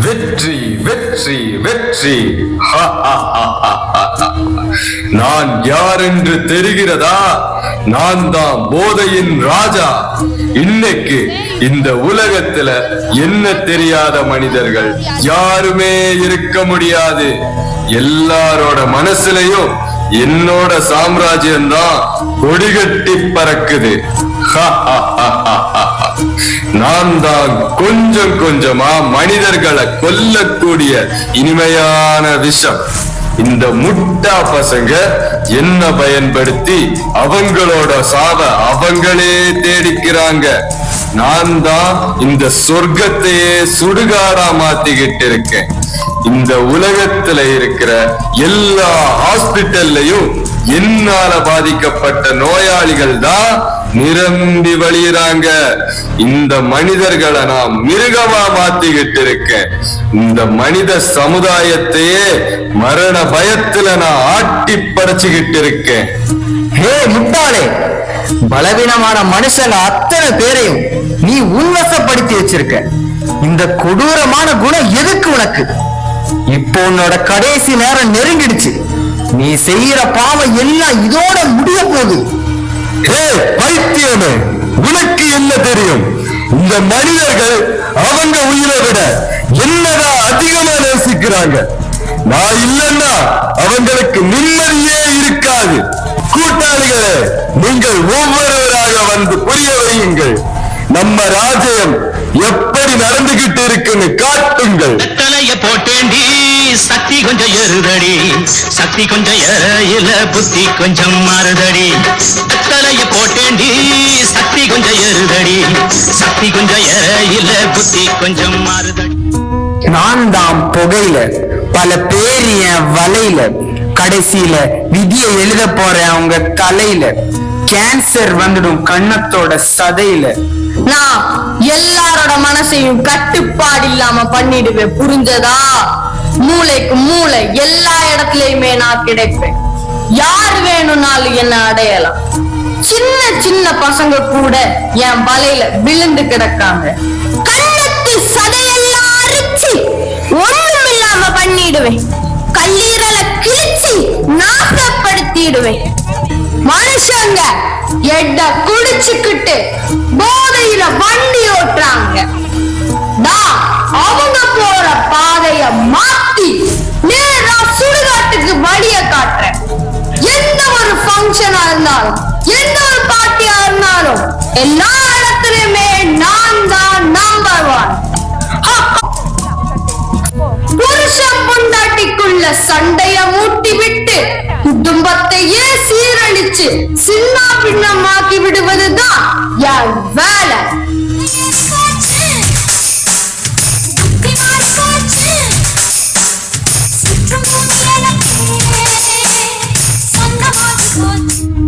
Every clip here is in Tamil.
வெற்றி வெற்றி வெற்றி. நான் யார் என்று தெரிகிறதா? நான் தான் போதையின் ராஜா. இன்னைக்கு இந்த உலகத்துல என்ன தெரியாத மனிதர்கள் யாருமே இருக்க முடியாது. எல்லாரோட மனசுலயும் என்னோட சாம்ராஜ்யம் தான் கொடிகட்டி பறக்குது. நான் தான் கொஞ்சம் கொஞ்சமா மனிதர்களை கொல்லக்கூடிய இனிமையான விஷம். இந்த முட்டா பசங்க என்ன பயன்படுத்தி அவங்களோட சாவ அவங்களே தேடிக்கிறாங்க. நான் தான் இந்த சொர்க்கத்தையே சுடுகாடா மாத்திக்கிட்டு இருக்கேன். இந்த உலகத்துல இருக்கிற எல்லா ஹாஸ்பிட்டல்லையும் என்னால பாதிக்கப்பட்ட நோயாளிகள் தான் நிரம்பி வழியிறாங்க. இந்த மனிதர்களை நான் மிருகமா மாத்திக்கிட்டு இருக்கேன். இந்த மனித சமுதாயத்தையே மரண பயத்துல நான் ஆட்டி படைச்சுக்கிட்டு இருக்கேன். ஹே முட்டாளே, பலவீனமான மனுஷங்க அத்தனை பேரையும் நீ உன்வசப்படுத்தி வச்சிருக்க. இந்த கொடூரமான குணம் எதுக்கு உனக்கு? இப்போ உன்னோட கடைசி நேரம் நெருங்கிடுச்சு. நீ செய்யற பாவம் எல்லாம் இதோட முடிய போகுது. பைத்தியமே, உனக்கு என்ன தெரியும்? இந்த மனிதர்கள் அவங்க உயிரை விட என்னதான் அதிகமா நேசிக்கிறாங்க. நான் இல்லைன்னா அவங்களுக்கு நிம்மதியே இருக்காது. கூட்டாளிகளே, நீங்கள் ஒவ்வொருவராக வந்து புரிய வையுங்கள். நம்ம ராஜ்யம் எப்படி நடந்துகிட்டு இருக்குன்னு காட்டுங்கள். போட்டேண்டி சக்தி கொஞ்சம் ஏறுதடி, சக்தி கொஞ்சம் ஏறையில புத்தி கொஞ்சம் மாறுதடி. தலைய போட்டேண்டி சக்தி கொஞ்சம் ஏறுதடி, சக்தி கொஞ்சம் ஏறையில புத்தி கொஞ்சம் மாறுதடி. நான் தான் புகையில, பல பேர் என் வலையில, கடைசியில விதியை எழுத போறேன் அவங்க தலையில. கேன்சர் வந்துடும் கண்ணத்தோட சதையில. நான் எல்லாரோட மனசையும் கட்டுப்பாடு இல்லாம பண்ணிடுவேன், புரிஞ்சதா? மூளைக்கு மூளை எல்லா இடத்துலயுமே நான் கிடைப்பேன். யார் வேணும்னாலும் என்ன அடையலாம். சின்ன சின்ன பசங்க கூட என் வலையில விழுந்து கிடக்காங்க. கண்ணத்து சதையெல்லாம் அரிச்சு ஒண்ணும் இல்லாம பண்ணிடுவேன். கல்லீரலை கிழிச்சு நாசப்படுத்திடுவேன். மனுஷங்க எட்ட குடிச்சுக்கிட்டு போதையில வண்டி ஓட்டுறாங்க. நான் அவங்க போற பாதைய மாத்தி நேரா சுடுகாட்டுக்கு வழிய காட்டுறேன். எந்த ஒரு ஃபங்க்ஷனா இருந்தாலும், எந்த ஒரு பார்ட்டியா இருந்தாலும், எல்லா இடத்துலயுமே நான் தான் நம்பர் 1. புருஷன் பொண்டாட்டிக்குள்ள சண்டைய மூட்டி விட்டு குடும்பத்தையே சீரழிச்சு சின்ன பின்னமாக்கி விடுவதுதான் என் வேலை.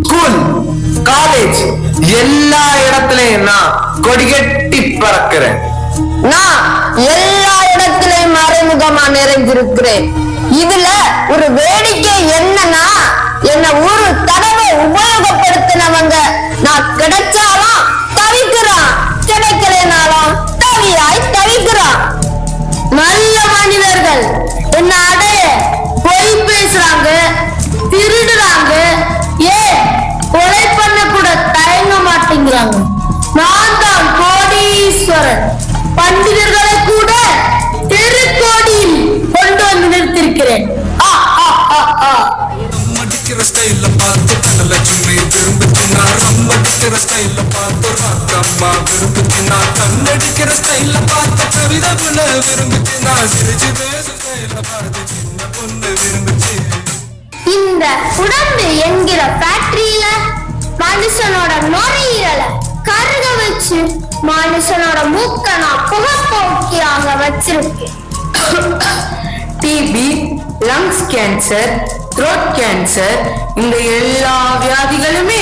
ஸ்கூல், காலேஜ் எல்லா இடத்துலயும் நான் கொடிகட்டி பறக்கிறேன். நான் எல்லா இடத்திலையும் மறைமுகமா நிறைஞ்சிருக்கிறேன். இதுல ஒரு வேடிக்கை என்னன்னா, என்ன ஒரு தடவை உபயோகப்படுத்தினவங்க நான் கிடைச்சாலும் தவிக்கிறான், கிடைக்கலனாலும் தவியாய் தவிக்கிறான். நல்ல மனிதர்கள் என்ன அடைய பொய் பேசுறாங்க, திருடுறாங்க, கொலை பண்ண கூட தயங்க மாட்டேங்கிறாங்க. நான் தான் கோடீஸ்வரன். பண்டிதர்களை கூட தெருக்கோடியில் கொண்டு வந்து நிறுத்திருக்கிறேன். இந்த உடம்பு என்கிற ஃபேக்டரியில மனுஷனோட நுரையீரலை கருக வச்சு மனுஷனோட மூக்க நான் புகைப்போக்கியாக வச்சிருக்கேன். TB, lungs cancer, throat cancer, இந்த எல்லா வியாதிகளுமே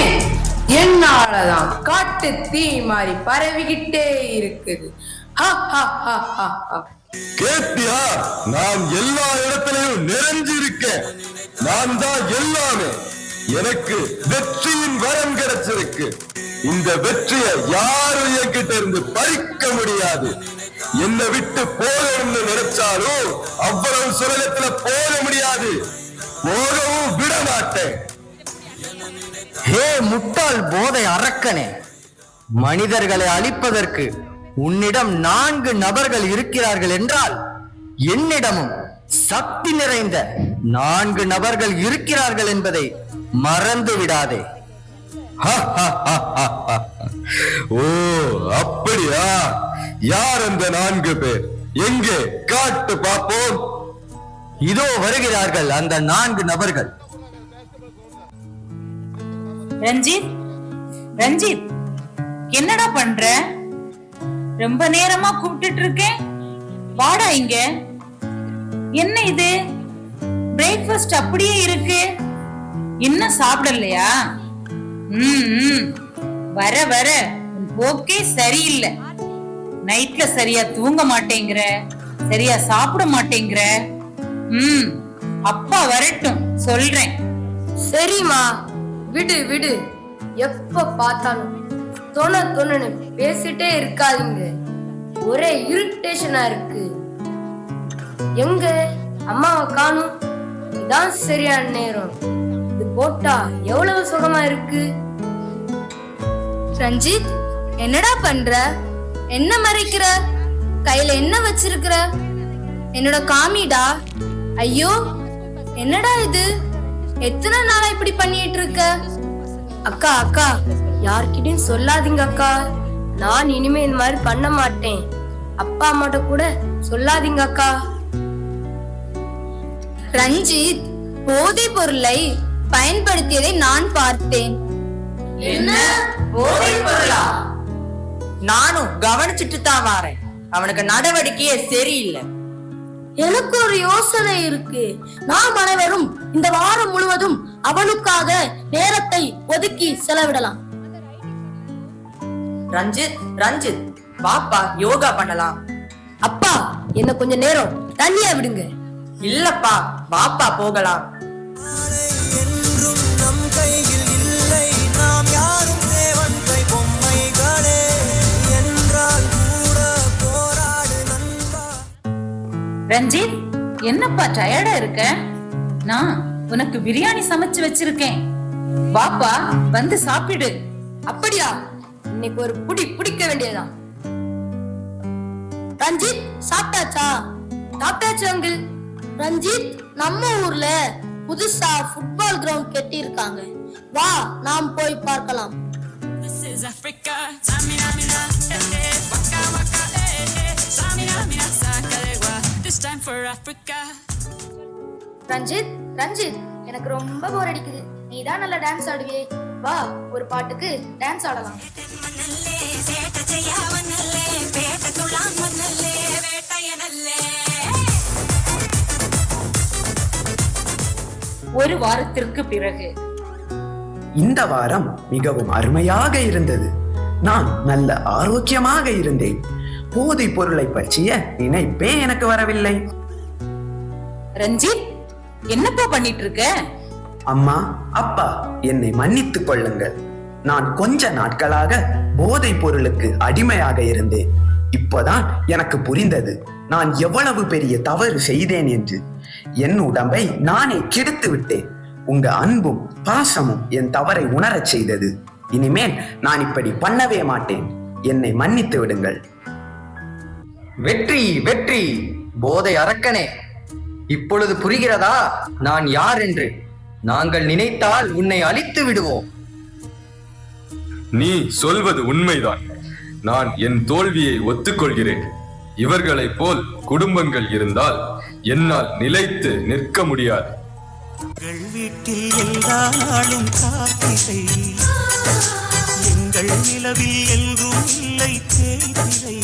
என்னாலதான் காட்டு தீ மாதிரி பரவிக்கிட்டே இருக்குது. கேட்டியா? நான் எல்லா இடத்திலையும் நிறைஞ்சு இருக்கேன். நான் தான் எல்லாமே. எனக்கு வெற்றியின் வரம் கிடைச்சிருக்கு. இந்த வெற்றியை யாரும் என்கிட்ட இருந்து பறிக்க முடியாது. என்னை விட்டு போகணும்னு நினைச்சாலும் அவ்வளவு சுலகத்துல போக முடியாது, போகவும் விட மாட்டேன். ஹே முட்டாள் போதை அரக்கனே, மனிதர்களை அழிப்பதற்கு உன்னிடம் 4 நபர்கள் இருக்கிறார்கள் என்றால் என்னிடமும் சக்தி நிறைந்த 4 நபர்கள் இருக்கிறார்கள் என்பதை மறந்து விடாதே. ஓ அப்படியா? யார் அந்த 4 பேர்? எங்கே காட்டு பார்ப்போம். இதோ வருகிறார்கள் அந்த 4 நபர்கள். ரஞ்சித், ரஞ்சித், என்னடா பண்ற? ரொம்ப நேரமா கூப்பிட்டுட்டு இருக்கேன், வாடா இங்க. என்ன இது, பிரேக்ஃபாஸ்ட் அப்படியே இருக்கு, என்ன சாப்பிடலையா? வர வர உன் போக்கே சரியில்லை. நைட்ல சரியா தூங்க மாட்டேங்கிற, சரியா சாப்பிட மாட்டேங்கிற. அப்பா வரட்டும் சொல்றேன். சரிம்மா, விடு விடு. எப்ப பார்த்தாலும் தொணன்னு பேசிட்டே இருக்காதீங்க, ஒரே இரிட்டேஷனா இருக்கு. எங்க அம்மாவை காணும், இதான் சரியான நேரம். இது போட்டா எவ்வளவு சுகமா இருக்கு. ரஞ்சித், என்னடா பண்ற? என்ன மறைக்கிற? கையில என்ன வச்சிருக்கிற? என்னோட காமிடா. ஐயோ, என்னடா இது? எத்தனை நாளா இப்படி பண்ணிட்டு இருக்க? அக்கா அக்கா, யார்கிட்டயும் சொல்லாதீங்க அக்கா. நான் இனிமே இந்த மாதிரி பண்ண மாட்டேன். அப்பா அம்மாட்ட கூட சொல்லாதீங்க அக்கா. ரஞ்சித், போதைப் பொருளை பயன்படுத்தியதை நான் பார்த்தேன். என்ன போதைப் பொருளா? நானும் கவனிச்சுட்டு தான் வாரேன். அவனுக்கு நடவடிக்கையே சரியில்லை. எனக்கு ஒரு யோசனை இருக்கு. நாம் அனைவரும் இந்த வாரம் முழுவதும் அவனுக்காக நேரத்தை ஒதுக்கி செலவிடலாம். ரஞ்சித், ரஞ்சித், பாப்பா யோகா பண்ணலாம். அப்பா, என்ன கொஞ்ச நேரம் தனியா விடுங்க. இல்லப்பா, பாப்பா போகலாம். நம் கையில் இல்லை, நாம் யாரும் தேவன் கை பொம்மைகளே என்றால் கூட போராடு நண்பா. ரஞ்சித், என்னப்பா டயர்டா இருக்க? நான் உனக்கு பிரியாணி சமைச்சு வச்சிருக்கேன், பாப்பா வந்து சாப்பிடு. அப்படியா? இன்னைக்கு ஒரு புடி பிடிக்க வேண்டியதுதான். ரஞ்சித், சாப்பிட்டாச்சா? சாப்பிட்டாச்சு அங்கிள். ரஞ்சித், நம்ம ஊர்ல புதுசா ஃபுட்பால் கிரவுண்ட் கட்டி இருக்காங்க, வா நாம் போய் பார்க்கலாம். ரஞ்சித், ரஞ்சித், எனக்கு ரொம்ப போர் அடிக்குது. நீ தான் நல்லா டான்ஸ் ஆடுவே, வா ஒரு பாட்டுக்கு டான்ஸ் ஆடலாம். ஒரு வாரத்திற்கு பிறகு. இந்த வாரம் மிகவும் அருமையாக இருந்தது. நான் நல்ல ஆரோக்கியமாக இருந்தேன். போதைப் பொருளை பற்றிய நினைப்பே எனக்கு வரவில்லை. ரஞ்சித், என்னப்பா பண்ணிட்டு இருக்க? அம்மா, அப்பா, என்னை மன்னித்துக் கொள்ளுங்கள். நான் கொஞ்ச நாட்களாக போதைப் பொருளுக்கு அடிமையாக இருந்தேன். இப்போதான் எனக்கு புரிந்தது நான் எவ்வளவு பெரிய தவறு செய்தேன் என்று. என் உடம்பை நானே கெடுத்து விட்டேன். உங்க அன்பும் பாசமும் என் தவறை உணரச் செய்தது. இனிமேல் நான் இப்படி பண்ணவே மாட்டேன். என்னை மன்னித்து விடுங்கள். வெற்றி, வெற்றி போதை அரக்கனே, இப்பொழுது புரிகிறதா நான் யார் என்று? நாங்கள் நினைத்தால் உன்னை அழித்து விடுவோம். நீ சொல்வது உண்மைதான். நான் என் தோல்வியை ஒத்துக்கொள்கிறேன். இவர்களைப் போல் குடும்பங்கள் இருந்தால் என்னால் நிலைத்து நிற்க முடியாது. வீட்டில் எல்லா நாளும் காத்திரை, எங்கள் நிலவில் எல்லோரும் இல்லை தேய்திரை.